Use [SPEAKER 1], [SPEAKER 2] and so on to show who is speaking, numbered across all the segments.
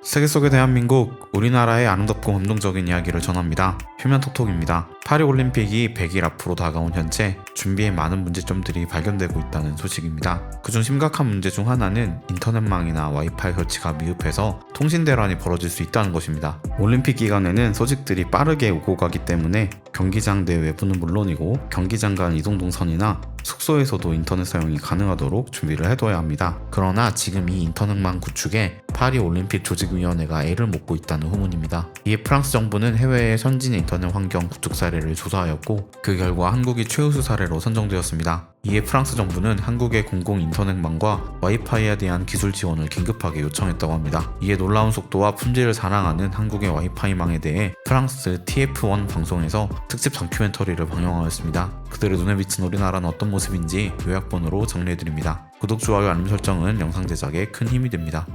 [SPEAKER 1] 세계 속의 대한민국, 우리나라의 아름답고 감동적인 이야기를 전합니다. 표면톡톡입니다. 파리올림픽이 100일 앞으로 다가온 현재 준비에 많은 문제점들이 발견되고 있다는 소식입니다. 그중 심각한 문제 중 하나는 인터넷망이나 와이파이 설치가 미흡해서 통신 대란이 벌어질 수 있다는 것입니다. 올림픽 기간에는 소식들이 빠르게 오고 가기 때문에 경기장 내 외부는 물론이고 경기장 간 이동 동선이나 숙소에서도 인터넷 사용이 가능하도록 준비를 해둬야 합니다. 그러나 지금 이 인터넷망 구축에 파리올림픽 조직위원회가 애를 먹고 있다는 후문입니다. 이에 프랑스 정부는 해외의 선진 인터넷 환경 구축 사례를 조사하였고 그 결과 한국이 최우수 사례로 선정되었습니다. 이에 프랑스 정부는 한국의 공공 인터넷망과 와이파이에 대한 기술 지원을 긴급하게 요청했다고 합니다. 이에 놀라운 속도와 품질을 자랑하는 한국의 와이파이망에 대해 프랑스 TF1 방송에서 특집 다큐멘터리를 방영하였습니다. 그들의 눈에 비친 우리나라는 어떤 모습인지 요약본으로 정리해드립니다. 구독, 좋아요, 알림 설정은 영상 제작에 큰 힘이 됩니다.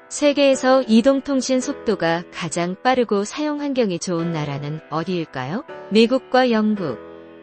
[SPEAKER 2] 세계에서 이동통신 속도가 가장 빠르고 사용 환경이 좋은 나라는 어디일까요? 미국과 영국,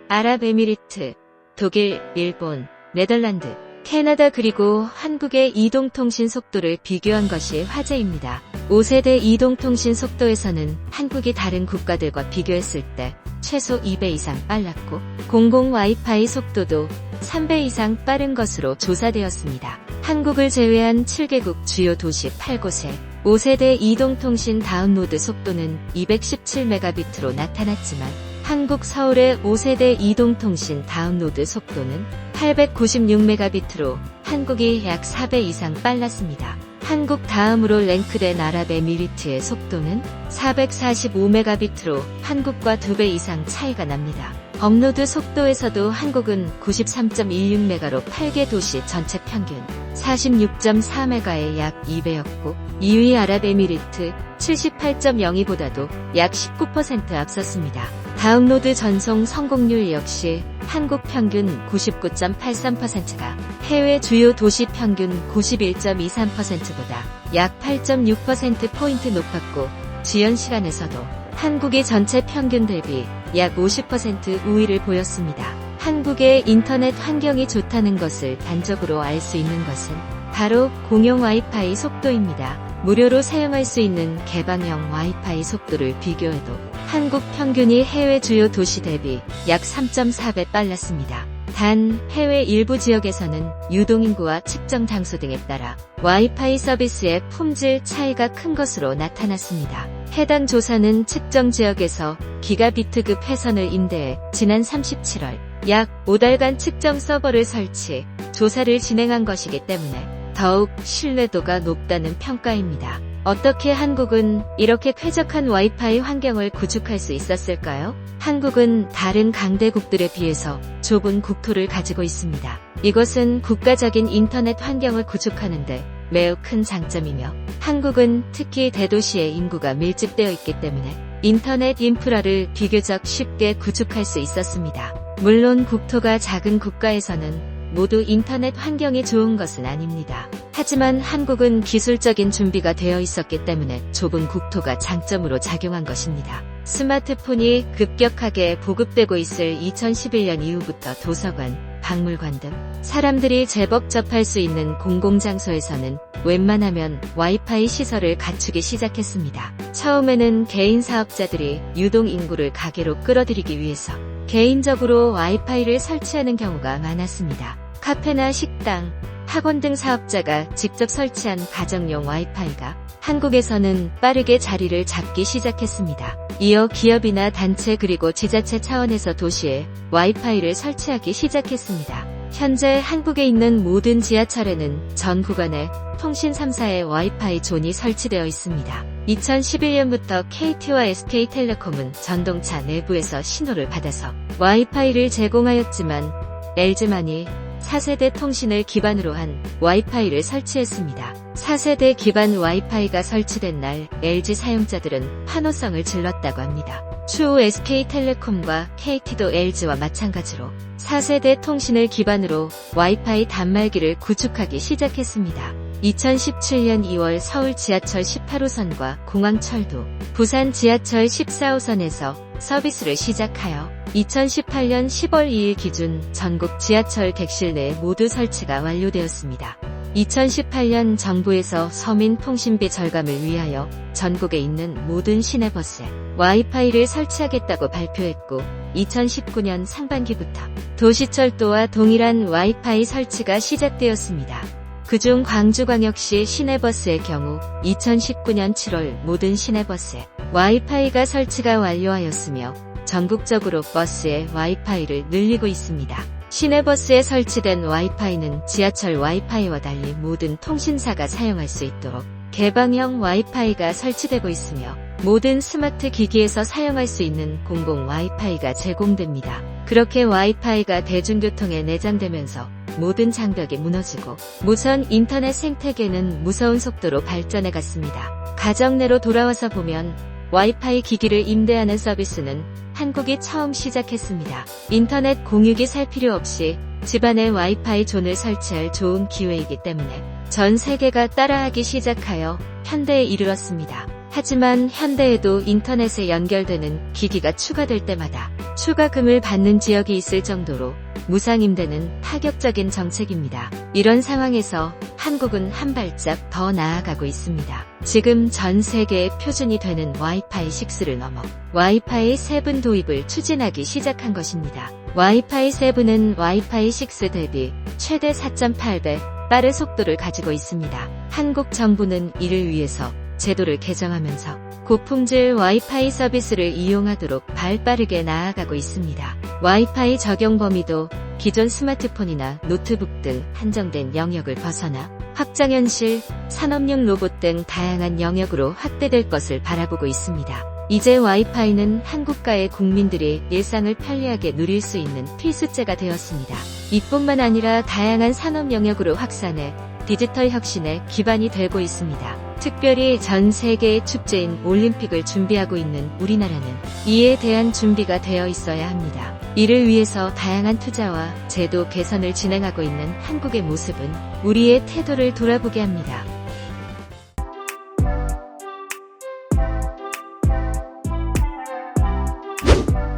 [SPEAKER 2] 아랍에미리트, 독일, 일본, 네덜란드, 캐나다 그리고 한국의 이동통신 속도를 비교한 것이 화제입니다. 5세대 이동통신 속도에서는 한국이 다른 국가들과 비교했을 때 최소 2배 이상 빨랐고 공공 와이파이 속도도 3배 이상 빠른 것으로 조사되었습니다. 한국을 제외한 7개국 주요 도시 8곳의 5세대 이동통신 다운로드 속도는 217Mb로 나타났지만 한국 서울의 5세대 이동통신 다운로드 속도는 896Mb로 한국이 약 4배 이상 빨랐습니다. 한국 다음으로 랭크된 아랍에미리트의 속도는 445Mb로 한국과 2배 이상 차이가 납니다. 업로드 속도에서도 한국은 93.16Mb로 8개 도시 전체 평균 46.4Mb의 약 2배였고 2위 아랍에미리트 78.02보다도 약 19% 앞섰습니다. 다운로드 전송 성공률 역시 한국 평균 99.83%가 해외 주요 도시 평균 91.23%보다 약 8.6%포인트 높았고 지연 시간에서도 한국의 전체 평균 대비 약 50% 우위를 보였습니다. 한국의 인터넷 환경이 좋다는 것을 단적으로 알 수 있는 것은 바로 공용 와이파이 속도입니다. 무료로 사용할 수 있는 개방형 와이파이 속도를 비교해도 한국 평균이 해외 주요 도시 대비 약 3.4배 빨랐습니다. 단 해외 일부 지역에서는 유동인구와 측정 장소 등에 따라 와이파이 서비스의 품질 차이가 큰 것으로 나타났습니다. 해당 조사는 측정 지역에서 기가비트급 회선을 임대해 지난 37월 약 5달간 측정 서버를 설치, 조사를 진행한 것이기 때문에 더욱 신뢰도가 높다는 평가입니다. 어떻게 한국은 이렇게 쾌적한 와이파이 환경을 구축할 수 있었을까요? 한국은 다른 강대국들에 비해서 좁은 국토를 가지고 있습니다. 이것은 국가적인 인터넷 환경을 구축하는데 매우 큰 장점이며 한국은 특히 대도시의 인구가 밀집되어 있기 때문에 인터넷 인프라를 비교적 쉽게 구축할 수 있었습니다. 물론 국토가 작은 국가에서는 모두 인터넷 환경이 좋은 것은 아닙니다. 하지만 한국은 기술적인 준비가 되어 있었기 때문에 좁은 국토가 장점으로 작용한 것입니다. 스마트폰이 급격하게 보급되고 있을 2011년 이후부터 도서관, 박물관 등 사람들이 제법 접할 수 있는 공공장소에서는 웬만하면 와이파이 시설을 갖추기 시작했습니다. 처음에는 개인 사업자들이 유동 인구를 가게로 끌어들이기 위해서 개인적으로 와이파이를 설치하는 경우가 많았습니다. 카페나 식당, 학원 등 사업자가 직접 설치한 가정용 와이파이가 한국에서는 빠르게 자리를 잡기 시작했습니다. 이어 기업이나 단체 그리고 지자체 차원에서 도시에 와이파이를 설치하기 시작했습니다. 현재 한국에 있는 모든 지하철에는 전 구간에 통신 3사의 와이파이 존이 설치되어 있습니다. 2011년부터 KT와 SK텔레콤은 전동차 내부에서 신호를 받아서 와이파이를 제공하였지만 LG만이 4세대 통신을 기반으로 한 와이파이를 설치했습니다. 4세대 기반 와이파이가 설치된 날 LG 사용자들은 환호성을 질렀다고 합니다. 추후 SK텔레콤과 KT도 LG와 마찬가지로 4세대 통신을 기반으로 와이파이 단말기를 구축하기 시작했습니다. 2017년 2월 서울 지하철 18호선과 공항철도, 부산 지하철 14호선에서 서비스를 시작하여 2018년 10월 2일 기준 전국 지하철 객실 내 모두 설치가 완료되었습니다. 2018년 정부에서 서민 통신비 절감을 위하여 전국에 있는 모든 시내버스에 와이파이를 설치하겠다고 발표했고 2019년 상반기부터 도시철도와 동일한 와이파이 설치가 시작되었습니다. 그중 광주광역시 시내버스의 경우 2019년 7월 모든 시내버스에 와이파이가 설치가 완료하였으며 전국적으로 버스에 와이파이를 늘리고 있습니다. 시내버스에 설치된 와이파이는 지하철 와이파이와 달리 모든 통신사가 사용할 수 있도록 개방형 와이파이가 설치되고 있으며 모든 스마트 기기에서 사용할 수 있는 공공 와이파이가 제공됩니다. 그렇게 와이파이가 대중교통에 내장되면서 모든 장벽이 무너지고 무선 인터넷 생태계는 무서운 속도로 발전해 갔습니다. 가정 내로 돌아와서 보면 와이파이 기기를 임대하는 서비스는 한국이 처음 시작했습니다. 인터넷 공유기 살 필요 없이 집안에 와이파이 존을 설치할 좋은 기회이기 때문에 전 세계가 따라하기 시작하여 현대에 이르렀습니다. 하지만 현대에도 인터넷에 연결되는 기기가 추가될 때마다 추가금을 받는 지역이 있을 정도로 무상임대는 파격적인 정책입니다. 이런 상황에서 한국은 한 발짝 더 나아가고 있습니다. 지금 전 세계의 표준이 되는 와이파이 6를 넘어 와이파이 7 도입을 추진하기 시작한 것입니다. 와이파이 7은 와이파이 6 대비 최대 4.8배 빠른 속도를 가지고 있습니다. 한국 정부는 이를 위해서 제도를 개정하면서 고품질 와이파이 서비스를 이용하도록 발빠르게 나아가고 있습니다. 와이파이 적용 범위도 기존 스마트폰이나 노트북 등 한정된 영역을 벗어나 확장현실, 산업용 로봇 등 다양한 영역으로 확대될 것을 바라보고 있습니다. 이제 와이파이는 한국가의 국민들이 일상을 편리하게 누릴 수 있는 필수제가 되었습니다. 이뿐만 아니라 다양한 산업 영역으로 확산해 디지털 혁신의 기반이 되고 있습니다. 특별히 전 세계의 축제인 올림픽을 준비하고 있는 우리나라는 이에 대한 준비가 되어 있어야 합니다. 이를 위해서 다양한 투자와 제도 개선을 진행하고 있는 한국의 모습은 우리의 태도를 돌아보게 합니다.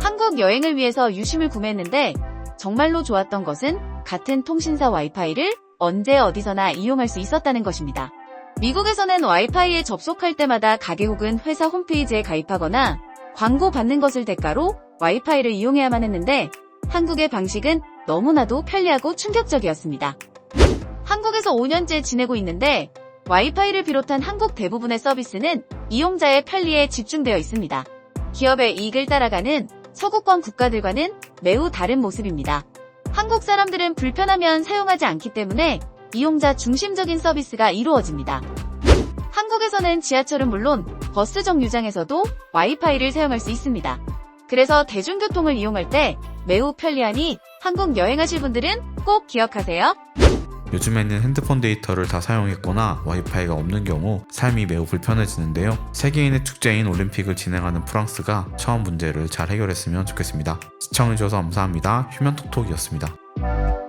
[SPEAKER 3] 한국 여행을 위해서 유심을 구매했는데 정말로 좋았던 것은 같은 통신사 와이파이를 언제 어디서나 이용할 수 있었다는 것입니다. 미국에서는 와이파이에 접속할 때마다 가게 혹은 회사 홈페이지에 가입하거나 광고 받는 것을 대가로 와이파이를 이용해야만 했는데 한국의 방식은 너무나도 편리하고 충격적이었습니다. 한국에서 5년째 지내고 있는데 와이파이를 비롯한 한국 대부분의 서비스는 이용자의 편리에 집중되어 있습니다. 기업의 이익을 따라가는 서구권 국가들과는 매우 다른 모습입니다. 한국 사람들은 불편하면 사용하지 않기 때문에 이용자 중심적인 서비스가 이루어집니다. 한국에서는 지하철은 물론 버스 정류장에서도 와이파이를 사용할 수 있습니다. 그래서 대중교통을 이용할 때 매우 편리하니 한국 여행하실 분들은 꼭 기억하세요.
[SPEAKER 1] 요즘에는 핸드폰 데이터를 다 사용했거나 와이파이가 없는 경우 삶이 매우 불편해지는데요. 세계인의 축제인 올림픽을 진행하는 프랑스가 처음 문제를 잘 해결했으면 좋겠습니다. 시청해주셔서 감사합니다. 휴면톡톡이었습니다.